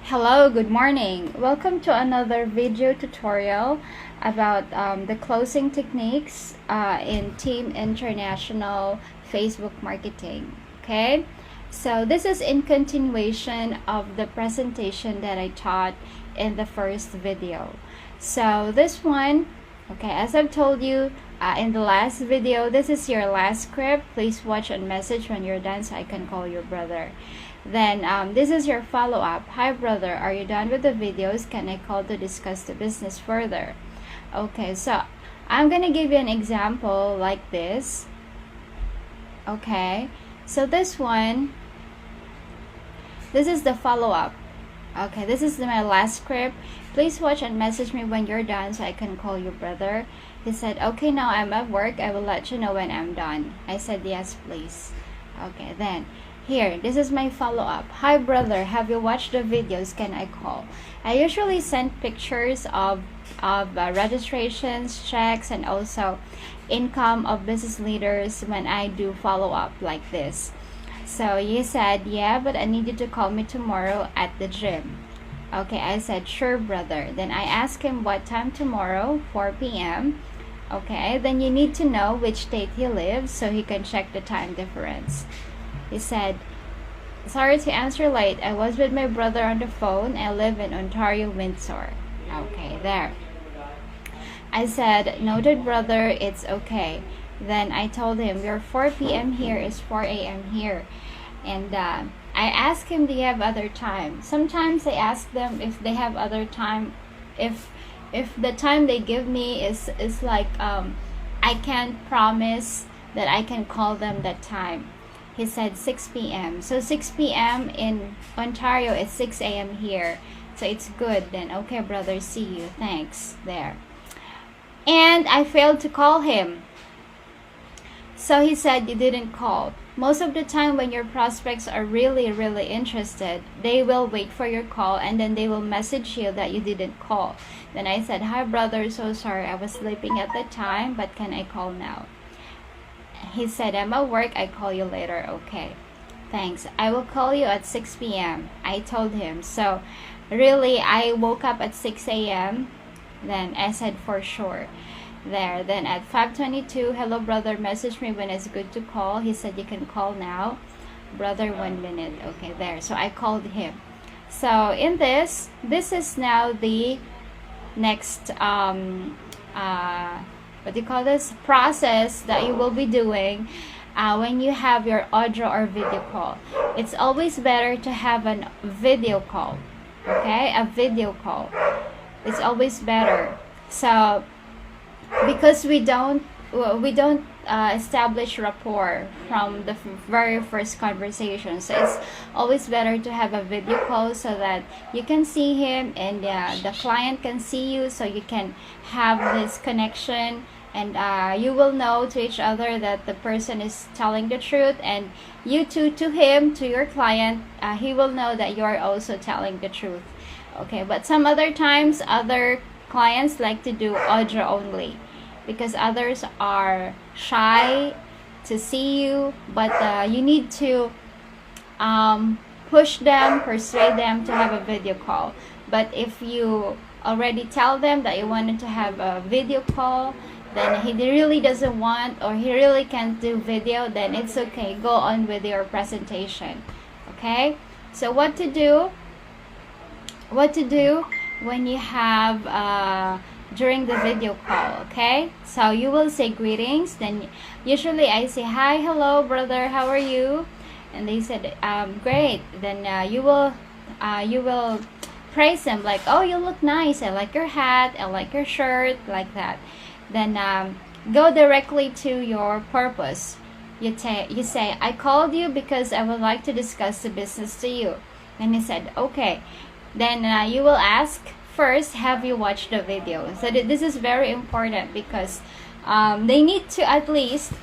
Hello, good morning. Welcome to another video tutorial about the closing techniques in Team International Facebook marketing. Okay, so this is in continuation of the presentation that I taught in the first video. So this one, okay, as I've told you in the last video, this is your last script. Please watch and message when you're done so I can call your brother. Then this is your follow-up. Hi brother, are you done with the videos? Can I call to discuss the business further? Okay, so I'm gonna give you an example like this. Okay, so this one, this is the follow-up. Okay, this is my last script. Please watch and message me when you're done so I can call your brother. He said, okay, now I'm at work. I will let you know when I'm done. I said, yes, please. Okay, then here, this is my follow-up. Hi brother, have you watched the videos? Can I call? I usually send pictures of registrations, checks, and also income of business leaders when I do follow-up like this. So he said, yeah, but I need you to call me tomorrow at the gym. Okay, I said, sure brother. Then I asked him what time tomorrow, 4 p.m. Okay, then you need to know which state he lives so he can check the time difference. He said, sorry to answer late. I was with my brother on the phone. I live in Ontario, Windsor. Okay, there. I said, noted brother, it's okay. Then I told him, your 4 p.m. here is 4 a.m. here. And I asked him, do you have other time? Sometimes I ask them if they have other time. If the time they give me is like, I can't promise that I can call them that time. He said 6 p.m. So 6 p.m. in Ontario is 6 a.m. here. So it's good then. Okay, brother, see you. Thanks. There. And I failed to call him. So he said, you didn't call. Most of the time when your prospects are really interested, they will wait for your call and then they will message you that you didn't call. Then I said, hi brother, so sorry. I was sleeping at the time, but can I call now? He said, I'm at work. I call you later. Okay, thanks. I will call you at 6 p.m. I told him. So really, I woke up at 6 a.m. Then I said, for sure. There. Then at 5:22, hello brother, message me when it's good to call. He said, you can call now. Brother, 1 minute. Okay, there. So I called him. So in this is now the next what do you call this process that you will be doing when you have your audio or video call. It's always better to have a video call. Okay, a video call, it's always better. So because we don't establish rapport from the very first conversation, so it's always better to have a video call so that you can see him and the client can see you, so you can have this connection and you will know to each other that the person is telling the truth, and you too to him, to your client, he will know that you are also telling the truth. Okay, but some other times other clients like to do audio only because others are shy to see you, but you need to push them, persuade them to have a video call. But if you already tell them that you wanted to have a video call, then he really doesn't want, or he really can't do video, then it's okay, go on with your presentation. Okay, so what to do when you have during the video call. Okay, so you will say greetings. Then usually I say, hi, hello brother, how are you? And they said, great. Then you will praise them like, oh, you look nice, I like your hat, I like your shirt, like that. Then go directly to your purpose. You say, I called you because I would like to discuss the business to you. And he said, okay. Then you will ask, first, have you watched the video? So this is very important because they need to at least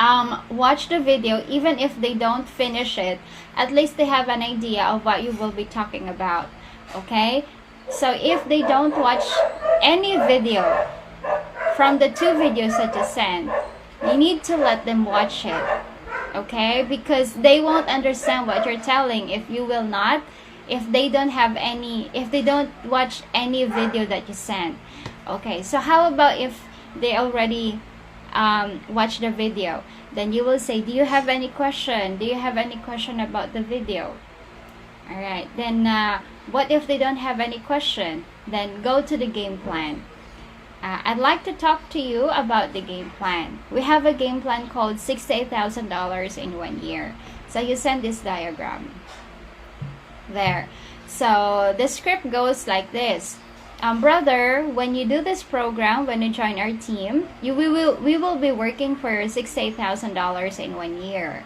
watch the video. Even if they don't finish it, at least they have an idea of what you will be talking about. Okay, so if they don't watch any video from the 2 videos that you send, you need to let them watch it. Okay, because they won't understand what you're telling if you will not if they don't have any, if they don't watch any video that you sent. Okay, so how about if they already watch the video? Then you will say, do you have any question? Do you have any question about the video? All right, then what if they don't have any question? Then go to the game plan. I'd like to talk to you about the game plan. We have a game plan called $68,000 in 1 year. So you send this diagram there. So the script goes like this. Brother, when you do this program, when you join our team, we will be working for $68,000 in 1 year.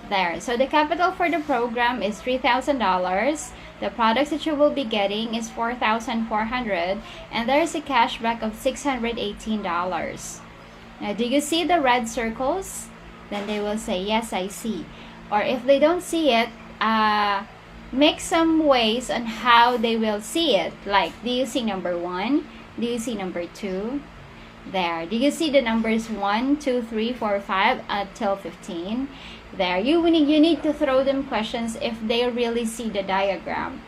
There. So the capital for the program is $3,000. The products that you will be getting is $4,400, and there is a cashback of $618. Now, do you see the red circles? Then they will say, yes, I see. Or if they don't see it, make some ways on how they will see it. Like, do you see number 1? Do you see number 2? There. Do you see the numbers 1, 2, 3, 4, 5 until 15? There. You need to throw them questions if they really see the diagram.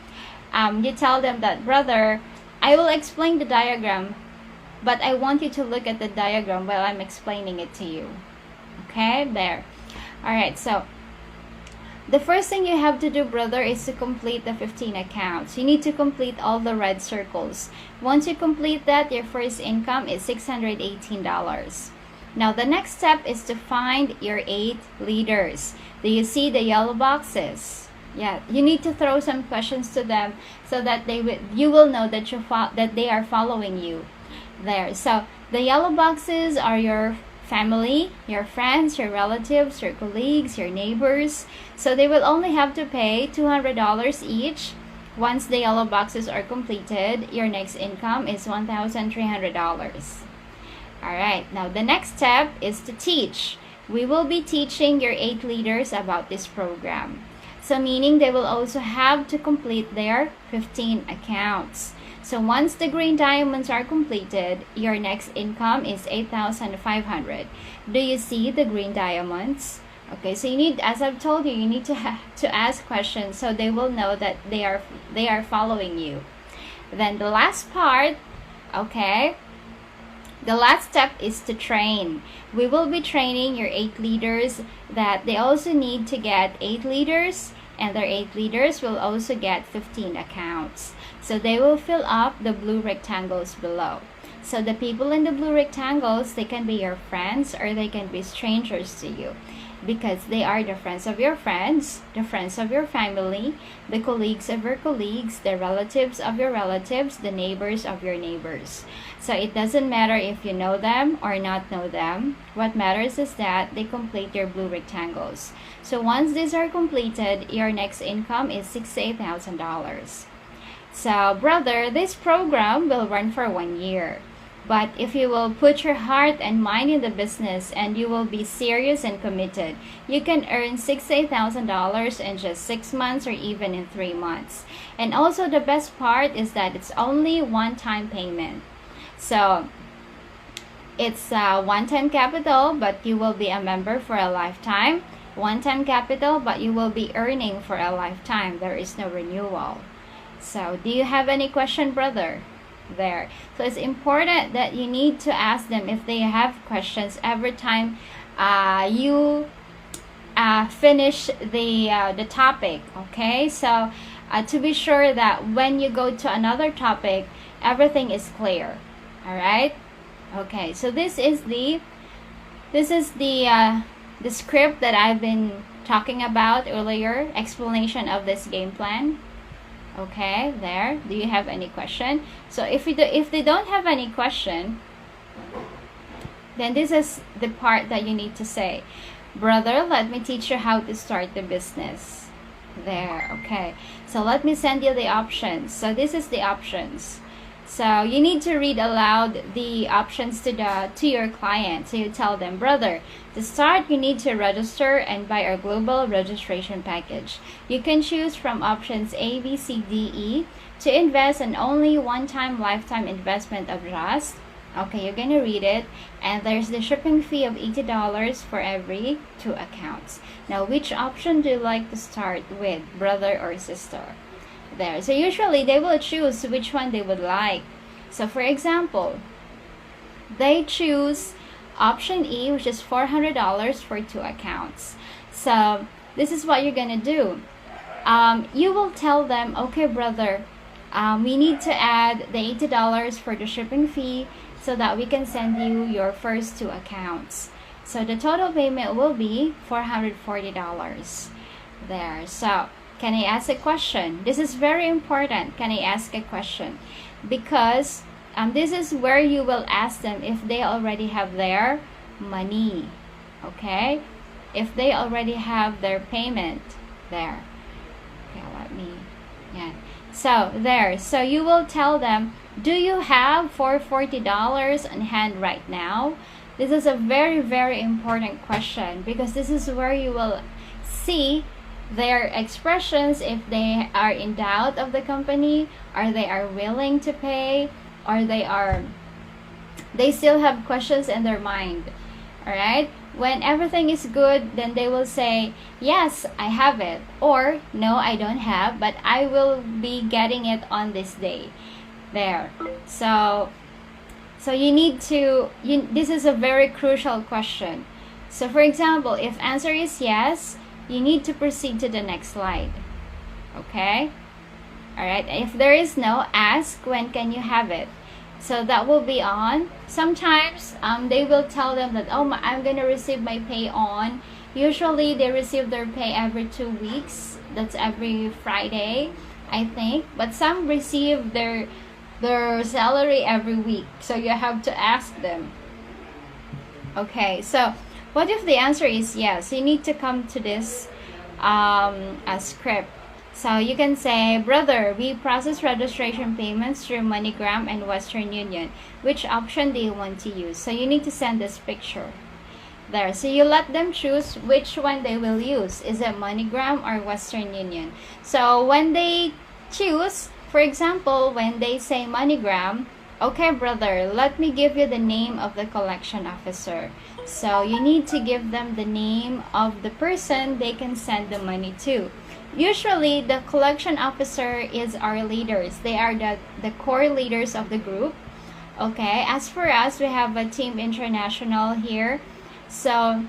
You tell them that, brother, I will explain the diagram, but I want you to look at the diagram while I'm explaining it to you. Okay? There. Alright, so the first thing you have to do, brother, is to complete the 15 accounts. You need to complete all the red circles. Once you complete that, your first income is $618. Now, the next step is to find your 8 leaders. Do you see the yellow boxes? Yeah, you need to throw some questions to them so that you will know that that they are following you. There. So the yellow boxes are your family, your friends, your relatives, your colleagues, your neighbors. So they will only have to pay $200 each. Once the yellow boxes are completed, your next income is $1,300. Alright, now the next step is to teach. We will be teaching your 8 leaders about this program. So meaning they will also have to complete their 15 accounts. So once the green diamonds are completed, your next income is $8,500. Do you see the green diamonds? Okay, so you need, as I've told you, you need to ask questions so they will know that they are following you. Then the last part, okay, the last step is to train. We will be training your 8 leaders that they also need to get 8 leaders, and their 8 leaders will also get 15 accounts. So they will fill up the blue rectangles below. So the people in the blue rectangles, they can be your friends or they can be strangers to you, because they are the friends of your friends, the friends of your family, the colleagues of your colleagues, the relatives of your relatives, the neighbors of your neighbors. So it doesn't matter if you know them or not know them. What matters is that they complete your blue rectangles. So once these are completed, your next income is $68,000. So brother, this program will run for 1 year. But if you will put your heart and mind in the business and you will be serious and committed, you can earn $68,000 in just 6 months or even in 3 months. And also the best part is that it's only one-time payment. So it's one-time capital, but you will be a member for a lifetime. One-time capital, but you will be earning for a lifetime. There is no renewal. So do you have any question, brother? There. So it's important that you need to ask them if they have questions every time you finish the topic. Okay, so to be sure that when you go to another topic, everything is clear. All right. Okay, so this is the script that I've been talking about earlier, explanation of this game plan. Okay, there. Do you have any question? So if they don't have any question, then this is the part that you need to say. Brother, let me teach you how to start the business. There, okay. So let me send you the options. So this is the options. So you need to read aloud the options to your client. So you tell them, brother, to start, you need to register and buy our global registration package. You can choose from options A, B, C, D, E to invest in only one-time lifetime investment of just. Okay, you're gonna read it, and there's the shipping fee of $80 for every 2 accounts. Now, which option do you like to start with, brother or sister? there. So usually they will choose which one they would like. So for example, they choose option E, which is $400 for 2 accounts. So this is what you're gonna do. You will tell them, okay brother, we need to add the $80 for the shipping fee so that we can send you your first 2 accounts. So the total payment will be $440 there. So can I ask a question? This is very important. Can I ask a question? Because this is where you will ask them if they already have their money. Okay? If they already have their payment there. Okay, let me, yeah. So there. So you will tell them, do you have $440 on hand right now? This is a very, very important question because this is where you will see their expressions, if they are in doubt of the company, or they are willing to pay, or they still have questions in their mind. All right, when everything is good, then they will say, yes, I have it, or no, I don't have, but I will be getting it on this day there. So you need to, this is a very crucial question. So for example, if answer is yes, you need to proceed to the next slide. Okay? Alright, if there is no, ask when can you have it. So that will be on. Sometimes they will tell them that, oh, I'm going to receive my pay on. Usually they receive their pay every 2 weeks. That's every Friday, I think. But some receive their salary every week. So you have to ask them. Okay, so what if the answer is yes? You need to come to this a script. So you can say, brother, we process registration payments through MoneyGram and Western Union. Which option do you want to use? So you need to send this picture there. So you let them choose which one they will use. Is it MoneyGram or Western Union? So when they choose, for example, when they say MoneyGram, okay brother, let me give you the name of the collection officer. So you need to give them the name of the person they can send the money to. Usually the collection officer is our leaders. They are the core leaders of the group. Okay, as for us, we have a team international here. So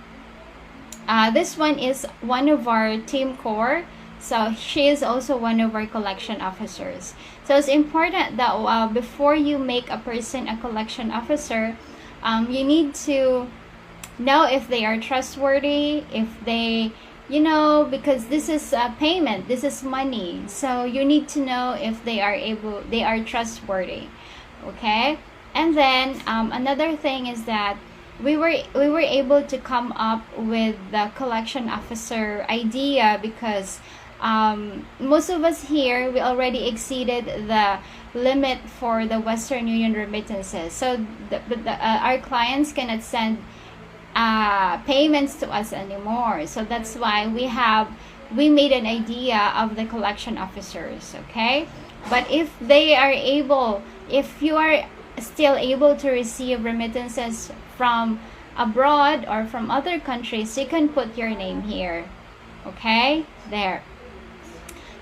this one is one of our team core. So she is also one of our collection officers. So it's important that before you make a person a collection officer, you need to know if they are trustworthy, if they, because this is a payment, this is money. So you need to know if they are trustworthy. Okay? And then another thing is that we were able to come up with the collection officer idea because most of us here, we already exceeded the limit for the Western Union remittances. So our clients cannot send payments to us anymore. So that's why we made an idea of the collection officers. Okay, but if you are still able to receive remittances from abroad or from other countries, you can put your name here. Okay, there.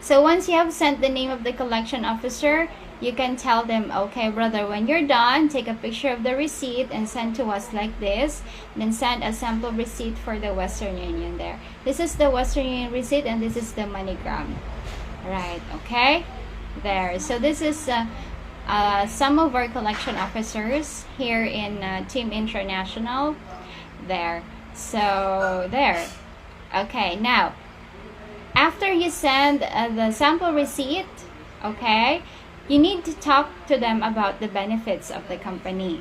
So once you have sent the name of the collection officer, you can tell them, okay brother, when you're done, take a picture of the receipt and send to us like this. Then send a sample receipt for the Western Union there. This is the Western Union receipt and this is the MoneyGram. Right, okay? There. So this is some of our collection officers here in Team International. There. So there. Okay, now after you send the sample receipt, okay, you need to talk to them about the benefits of the company,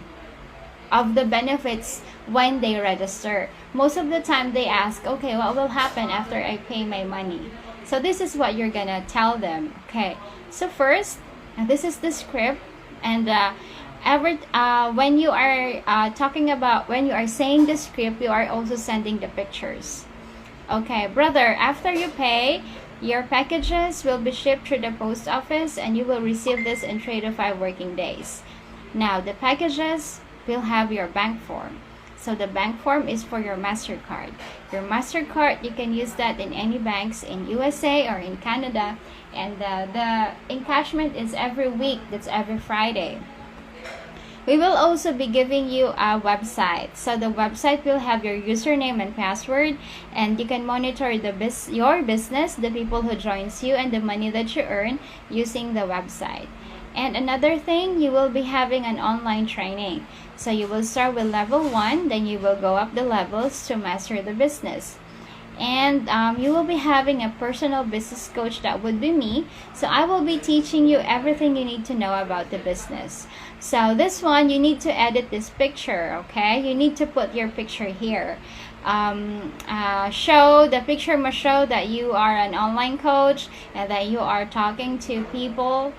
of the benefits when they register. Most of the time they ask, okay, what will happen after I pay my money? So this is what you're gonna tell them. Okay, so first, this is the script, and when you are when you are saying the script, you are also sending the pictures. Okay, brother, after you pay, your packages will be shipped through the post office and you will receive this in 3 to 5 working days. Now, the packages will have your bank form. So the bank form is for your MasterCard. Your MasterCard, you can use that in any banks in USA or in Canada. And the encashment is every week. That's every Friday. We will also be giving you a website. So the website will have your username and password, and you can monitor your business, the people who joins you, and the money that you earn using the website. And another thing, you will be having an online training. So you will start with level 1, then you will go up the levels to master the business. And you will be having a personal business coach, that would be me. So I will be teaching you everything you need to know about the business. So this one, you need to edit this picture, okay? You need to put your picture here. The picture must show that you are an online coach and that you are talking to people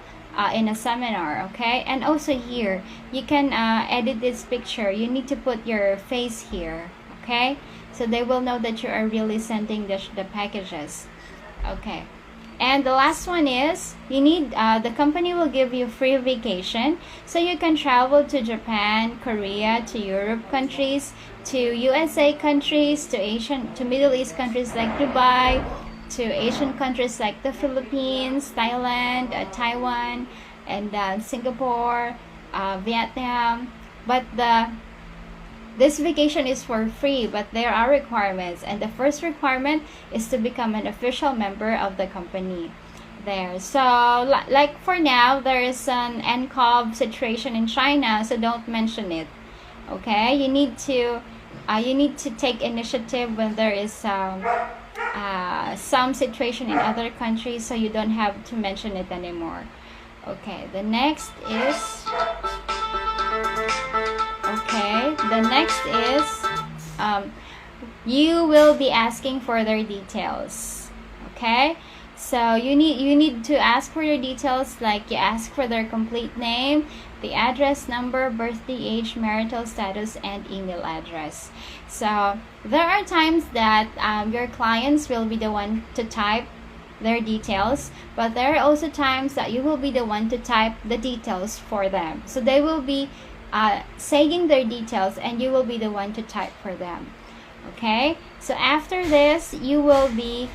in a seminar, okay? And also here, you can edit this picture. You need to put your face here, okay? So they will know that you are really sending the packages, okay? And the last one is, you need the company will give you free vacation, so you can travel to Japan, Korea, to Europe countries, to USA countries, to Middle East countries like Dubai, to Asian countries like the Philippines, Thailand, Taiwan, and Singapore, Vietnam. But this vacation is for free, but there are requirements, and the first requirement is to become an official member of the company there. So like for now, there is an NCOV situation in China, so don't mention it, okay? You need to take initiative when there is some situation in other countries, so you don't have to mention it anymore. Okay, the next is you will be asking for their details, okay? So you need to ask for your details, like you ask for their complete name, the address, number, birthday, age, marital status, and email address. So there are times that your clients will be the one to type their details, but there are also times that you will be the one to type the details for them. So they will be saying their details, and you will be the one to type for them, okay? So after this, you will be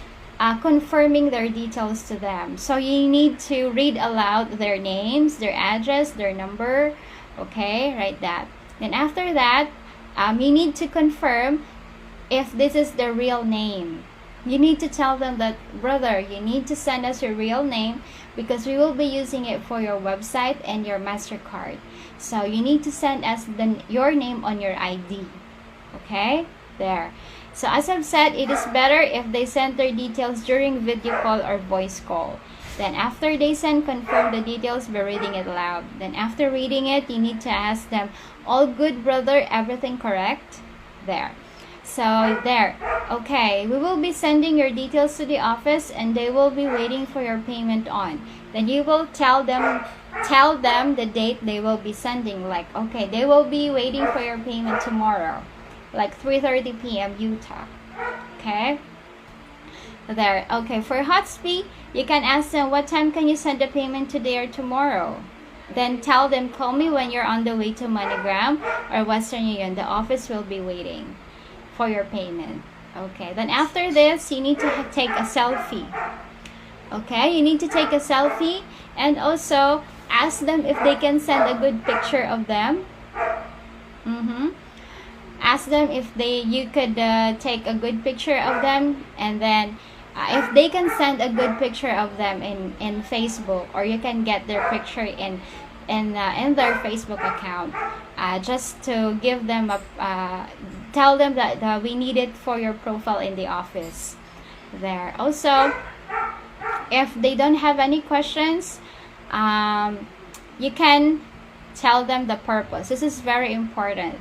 confirming their details to them. So you need to read aloud their names, their address, their number, okay? Write that. Then after that, you need to confirm if this is the real name. You need to tell them that, brother, you need to send us your real name, because we will be using it for your website and your MasterCard. So you need to send us your name on your ID, okay? There. So as I've said, it is better if they send their details during video call or voice call. Then after they send, confirm the details by reading it aloud. Then after reading it, you need to ask them, all good, brother, everything correct? There. So there. Okay, we will be sending your details to the office, and they will be waiting for your payment on. Then you will tell them the date they will be sending. Like, okay, they will be waiting for your payment tomorrow, like 3:30 p.m. Utah. Okay? There. Okay, for Hotspot, you can ask them, what time can you send the payment, today or tomorrow? Then tell them, call me when you're on the way to MoneyGram or Western Union. The office will be waiting for your payment. Okay, then after this, you need to take a selfie. Okay, you need to take a selfie, and also ask them if they can send a good picture of them. Ask them if you could take a good picture of them, and then if they can send a good picture of them in Facebook, or you can get their picture in their Facebook account, just to give them tell them that we need it for your profile in the office there. Also, if they don't have any questions, you can tell them the purpose. This is very important.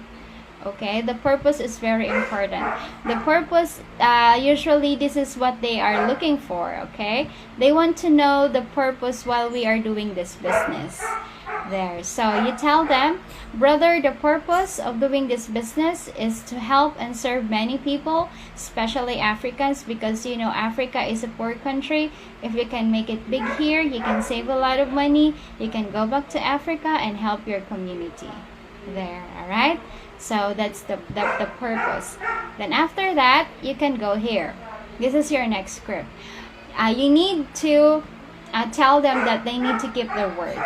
Okay, the purpose is very important. The purpose, usually this is what they are looking for, okay? They want to know the purpose while we are doing this business. There. So you tell them, brother, the purpose of doing this business is to help and serve many people, especially Africans, because you know Africa is a poor country. If you can make it big here, you can save a lot of money. You can go back to Africa and help your community. There. All right. So that's the purpose. Then after that, you can go here. This is your next script. You need to tell them that they need to keep their word.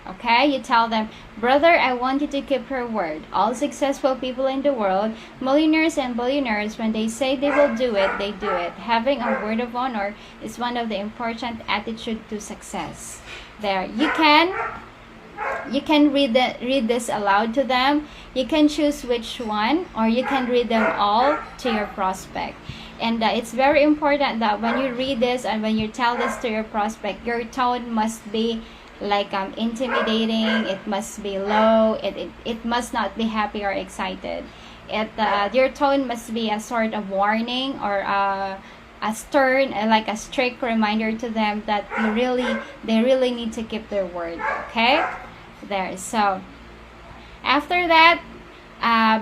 Okay, you tell them, brother, I want you to keep her word. All successful people in the world, millionaires and billionaires, when they say they will do it, they do it. Having a word of honor is one of the important attitude to success. There, you can read this aloud to them. You can choose which one, or you can read them all to your prospect. And it's very important that when you read this and when you tell this to your prospect, your tone must be like intimidating. It must be low. It must not be happy or excited. Your tone must be a sort of warning, or a stern, like a strict reminder to them that they really need to keep their word. Okay, there. So after that,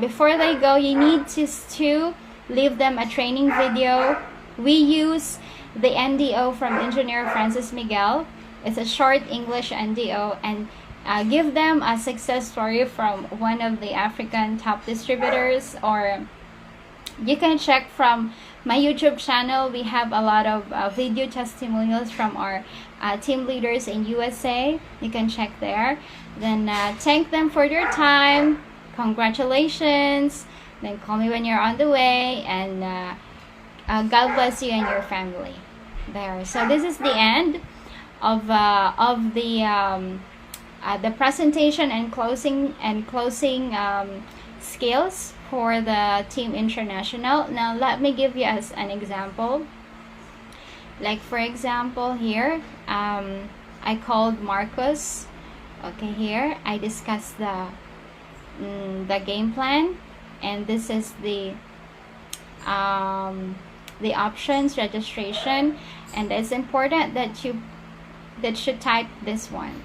before they go, you need to leave them a training video. We use the NDO from Engineer Francis Miguel. It's a short English NDO, and give them a success story from one of the African top distributors, or you can check from my YouTube channel. We have a lot of video testimonials from our team leaders in USA. You can check there. Then thank them for their time. Congratulations. Then call me when you're on the way, and God bless you and your family. There. So this is the end of the presentation and closing skills for the Team International. Now let me give you as an example. Like for example here, I called Marcus. Okay, here I discussed the game plan, and this is the options registration, and it's important that you should type this one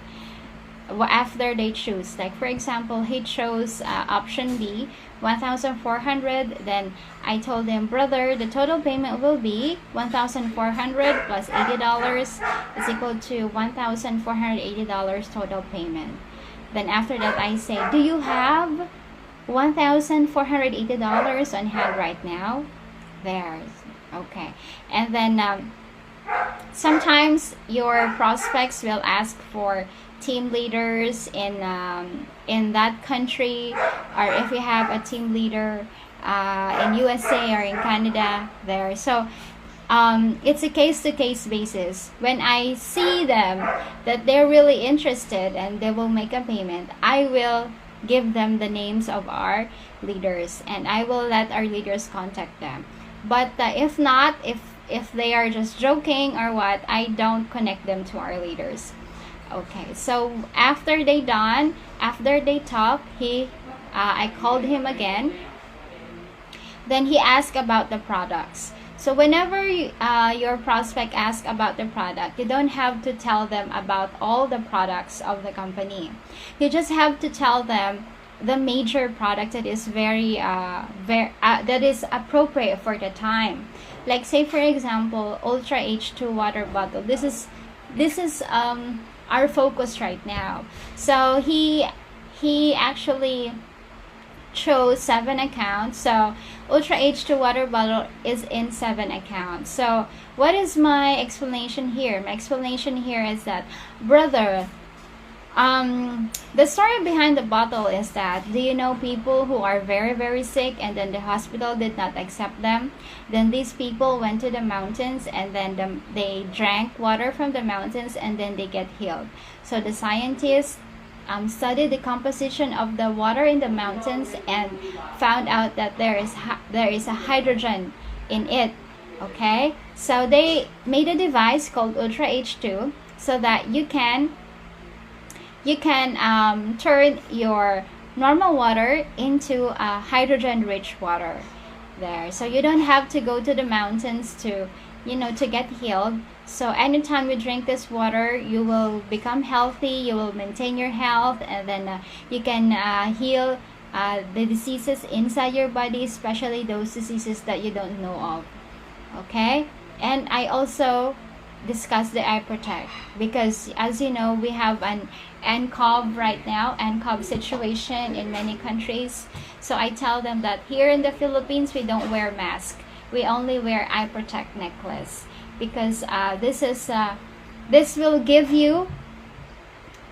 after they choose. Like for example, he chose option B, 1,400. Then I told him, brother, the total payment will be 1,400 plus $80 is equal to $1,480 total payment. Then after that, I say, do you have $1,480 on hand right now? There's okay. And then sometimes your prospects will ask for team leaders in that country, or if you have a team leader in USA or in Canada there. So it's a case-to-case basis. When I see them that they're really interested and they will make a payment, I will give them the names of our leaders, and I will let our leaders contact them. But if not, if they are just joking or what, I don't connect them to our leaders. Okay, so after they talk, I called him again. Then he asked about the products. So whenever your prospect asks about the product, you don't have to tell them about all the products of the company. You just have to tell them the major product that is that is appropriate for the time. Like say for example, Ultra H2 water bottle. This is our focus right now. So he actually chose 7 accounts. So Ultra H2 water bottle is in 7 accounts. So what is my explanation here? My explanation here is that, brother, the story behind the bottle is that, do you know people who are very, very sick and then the hospital did not accept them? Then these people went to the mountains, and then they drank water from the mountains, and then they get healed. So the scientists studied the composition of the water in the mountains and found out that there is a hydrogen in it. Okay, so they made a device called Ultra H2 so that you can turn your normal water into a hydrogen rich water there. So you don't have to go to the mountains to get healed. So anytime you drink this water, you will become healthy, you will maintain your health, and then you can heal the diseases inside your body, especially those diseases that you don't know of. Okay, and I also discuss the eye protect, because as you know, we have an NCOV right now, NCOV situation in many countries. So I tell them that here in the Philippines, we don't wear mask, we only wear eye protect necklace, because this is This will give you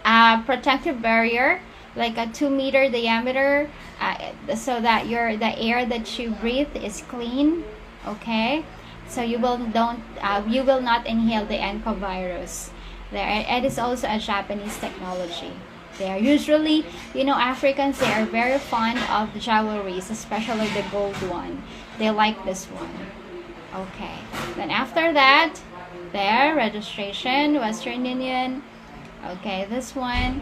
a protective barrier, like a 2-meter diameter, so that the air that you breathe is clean. Okay, so you will not inhale the encovirus. There, it is also a Japanese technology. They are usually, Africans, they are very fond of the jewelries, especially the gold one. They like this one. Okay, then after that, there, registration, Western Union. Okay, this one.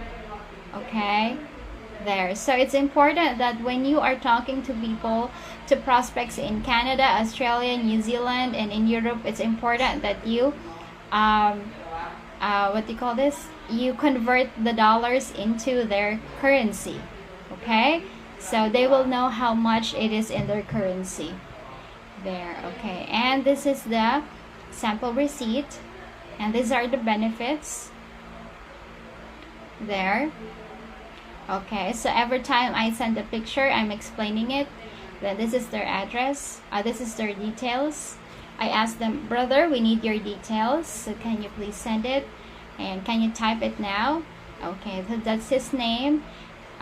Okay, there. So it's important that when you are talking to people, to prospects in Canada, Australia, New Zealand, and in Europe, it's important that you what do you call this, you convert the dollars into their currency. Okay, so they will know how much it is in their currency. There. Okay, and this is the sample receipt, and these are the benefits. There. Okay, so every time I send a picture, I'm explaining it. Then this is their address. This is their details. I asked them, brother, we need your details, so can you please send it, and can you type it now? Okay, so that's his name.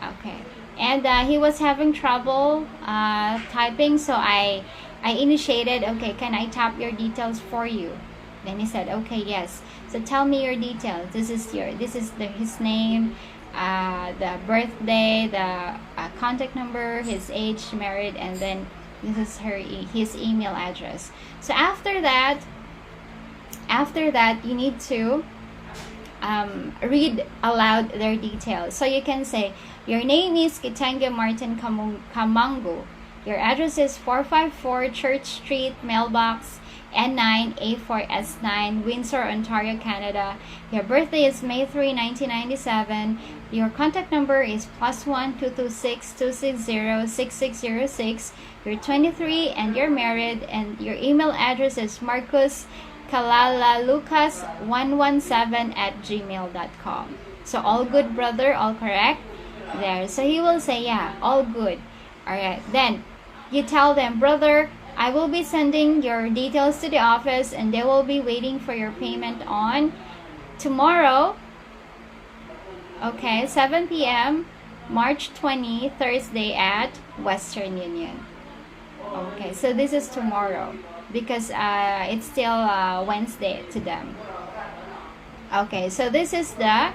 Okay, and he was having trouble typing, so I initiated, okay, can I type your details for you? Then he said, okay, yes. So tell me your details. This is his name, the birthday, the contact number, his age, married, and then this is his email address. So after that, you need to read aloud their details. So you can say, your name is Kitenge Martin Kamango. Your address is 454 Church Street, mailbox N9 A4S9, Windsor, Ontario, Canada. Your birthday is May 3, 1997. Your contact number is +1 226 260 6606. You're 23 and you're married, and your email address is marcuskalalalucas117@gmail.com. So all good, brother, all correct? There. So he will say, yeah, all good. Alright, then you tell them, brother, I will be sending your details to the office, and they will be waiting for your payment on tomorrow. Okay, 7 p.m. March 20, Thursday at Western Union. Okay, so this is tomorrow because it's still Wednesday to them. Okay, so this is the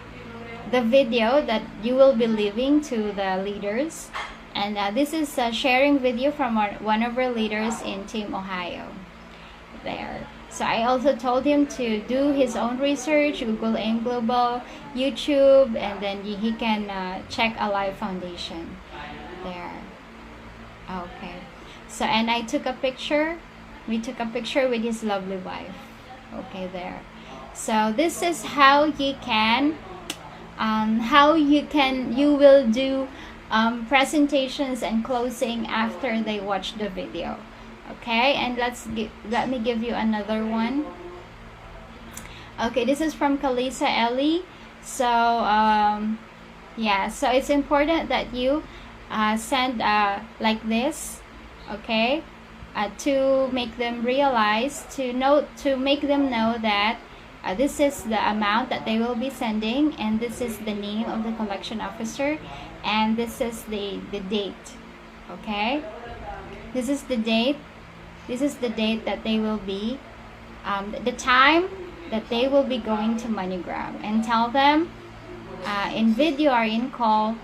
video that you will be leaving to the leaders. And this is a sharing video from one of our leaders in Team Ohio. There. So I also told him to do his own research, Google AIM Global, YouTube, and then he can check Alive Foundation. There. Okay. So, and I took a picture. We took a picture with his lovely wife. Okay, there. So this is how you can, you will do presentations and closing after they watch the video. Okay, and let me give you another one. Okay, this is from Kalisa Ellie. So yeah, so it's important that you send like this, okay, to make them realize, to make them know that this is the amount that they will be sending, and this is the name of the collection officer, and this is the date. Okay, this is the date that they will be the time that they will be going to MoneyGram, and tell them in video or in call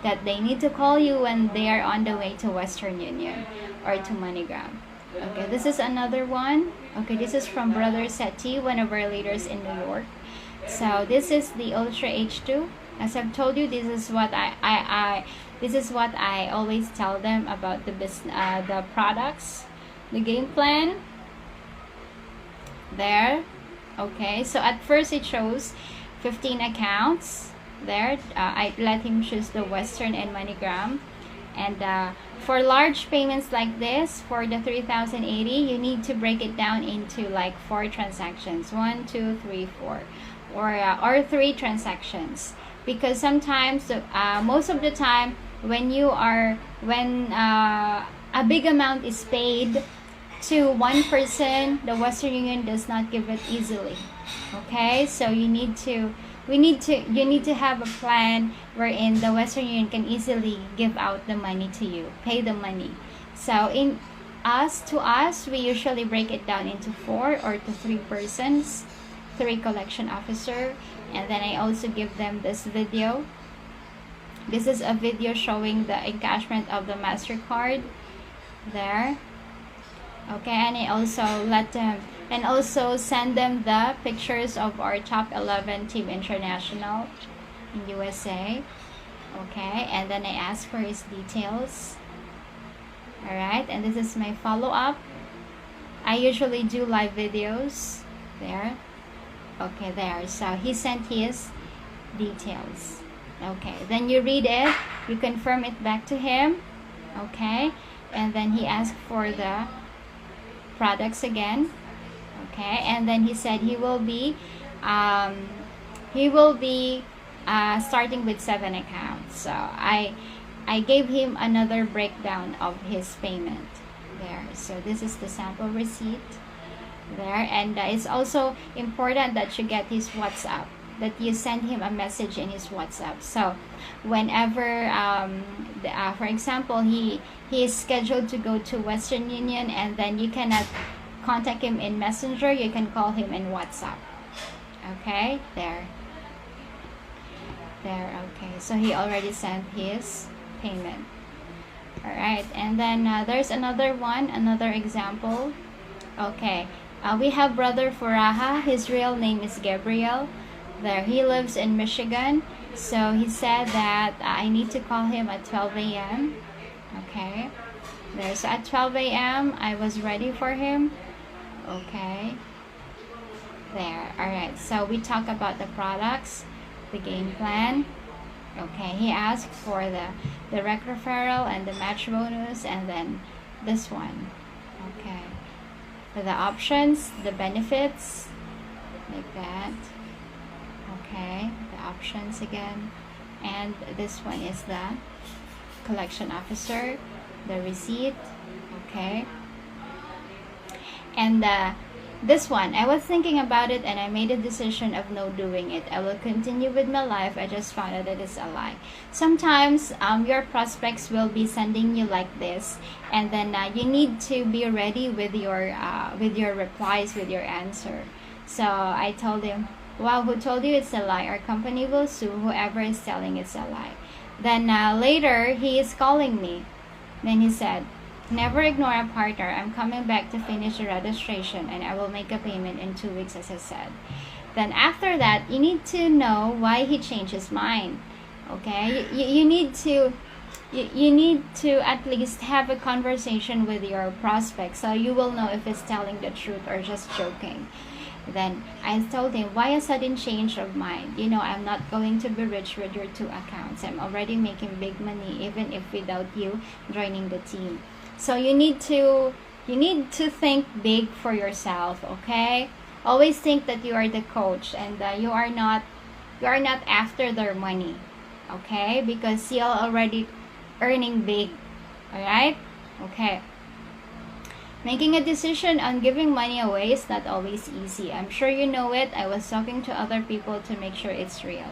that they need to call you when they are on the way to Western Union or to MoneyGram. Okay, this is another one. Okay, this is from Brother Seti, one of our leaders in New York. So this is the Ultra H2. As I've told you, this is what I always tell them about the products, the game plan. There. Okay, so at first it shows 15 accounts. There, I let him choose the Western and MoneyGram. And for large payments like this, for the 3,080, you need to break it down into like 4 transactions, 1, 2, 3, 4, or 3 transactions. Because sometimes, most of the time, when a big amount is paid to one person, the Western Union does not give it easily. Okay, so you need to you need to have a plan wherein the Western Union can easily give out the money to you, pay the money. So in us, we usually break it down into 4 or to 3 persons, 3 collection officer, and then I also give them this video. This is a video showing the encashment of the MasterCard there. Okay, and I also let them and also send them the pictures of our top 11 team international in USA. Okay, and then I ask for his details. Alright, and this is my follow-up. I usually do live videos there. Okay, there. So he sent his details. Okay, then you read it, you confirm it back to him. Okay, and then he asked for the products again. Okay, and then he said he will be starting with 7 accounts. So I gave him another breakdown of his payment there. So this is the sample receipt there, and it's also important that you get his WhatsApp, that you send him a message in his WhatsApp. So whenever for example, he is scheduled to go to Western Union and then you cannot contact him in Messenger, you can call him in WhatsApp. Okay, there. Okay, so he already sent his payment. All right, and then there's another example. Okay, we have brother Furaha. His real name is Gabriel. There, he lives in Michigan. So he said that I need to call him at 12 a.m. Okay, there. So at 12 a.m. I was ready for him. Okay, there. All right, so we talk about the products, the game plan. Okay, he asked for the rec referral and the match bonus, and then this one. Okay, for the options, the benefits, like that. Okay, the options again, and this one is the collection officer, the receipt. Okay, and this one, I was thinking about it and I made a decision of no doing it. I will continue with my life. I just found out that it's a lie. Sometimes your prospects will be sending you like this, and then you need to be ready with your replies, with your answer. So I told him, "Wow, who told you it's a lie? Our company will sue whoever is telling it's a lie." Then later he is calling me. Then he said, "Never ignore a partner. I'm coming back to finish the registration and I will make a payment in 2 weeks," as I said. Then after that, you need to know why he changed his mind. Okay, you need to at least have a conversation with your prospect so you will know if it's telling the truth or just joking. Then I told him, "Why a sudden change of mind? You know, I'm not going to be rich with your 2 accounts. I'm already making big money even if without you joining the team." So you need to think big for yourself. Okay, always think that you are the coach and you are not after their money. Okay, because you're already earning big. All right. Okay, making a decision on giving money away is not always easy. I'm sure you know it. I was talking to other people to make sure it's real.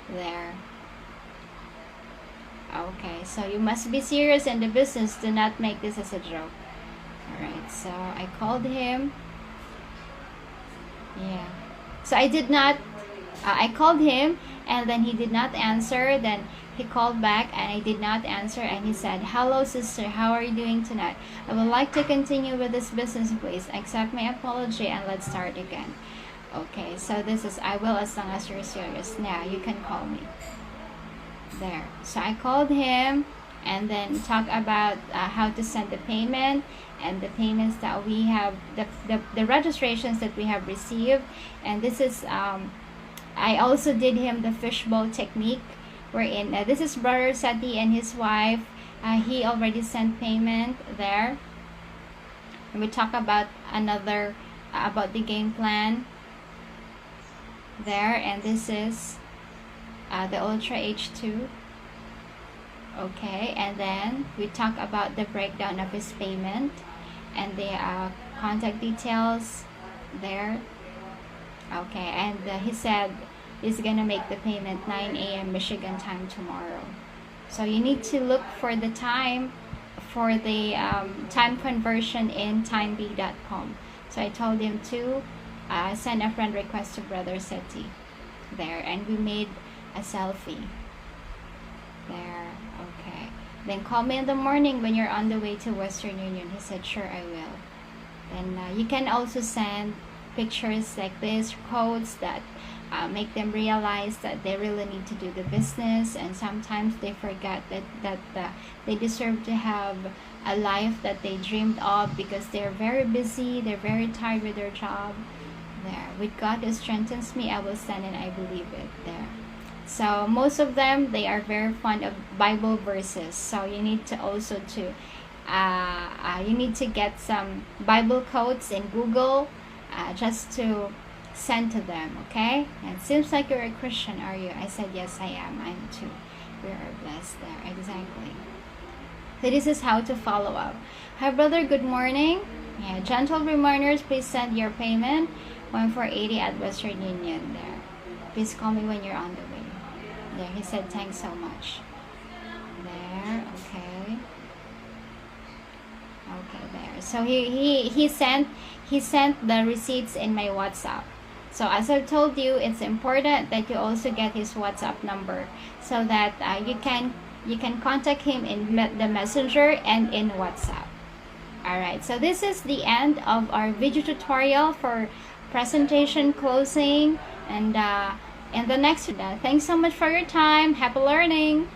There. Okay, so you must be serious in the business. Do not make this as a joke. Alright, so I called him. Yeah. So I did not, I called him and then he did not answer. Then he called back and I did not answer. And he said, "Hello sister, how are you doing tonight? I would like to continue with this business, please. Accept my apology and let's start again." Okay, so this is, "I will as long as you're serious. Now you can call me." There. So I called him and then talk about how to send the payment and the payments that we have, the registrations that we have received. And this is I also did him the fishbowl technique wherein this is brother Sati and his wife. He already sent payment there, and we talk about another about the game plan there. And this is the Ultra H2. Okay, and then we talk about the breakdown of his payment and the contact details there. Okay, and he said he's gonna make the payment 9 a.m. Michigan time tomorrow. So you need to look for the time for the time conversion in timebee.com. So I told him to send a friend request to Brother Seti there, and we made a selfie there. Okay, then call me in the morning when you're on the way to Western Union. He said, sure, I will. Then you can also send pictures like this, quotes that make them realize that they really need to do the business, and sometimes they forget that they deserve to have a life that they dreamed of, because they're very busy, they're very tired with their job. There, with God who strengthens me, I will stand, and I believe it. There. So most of them, they are very fond of Bible verses. So you need to also to you need to get some Bible quotes in Google, just to send to them. Okay, and it seems like you're a Christian, are you? I said, yes, I am. I'm too. We are blessed there. Exactly. So this is how to follow up. Hi brother, good morning. Yeah, gentle reminders, please send your payment 1480 at Western Union. There, please call me when you're on the way. There, he said, thanks so much. There, okay. Okay, there. So he sent the receipts in my WhatsApp. So as I told you, it's important that you also get his WhatsApp number, so that you can contact him in the messenger and in WhatsApp. Alright, so this is the end of our video tutorial for presentation closing, and in the next video. Thanks so much for your time. Happy learning.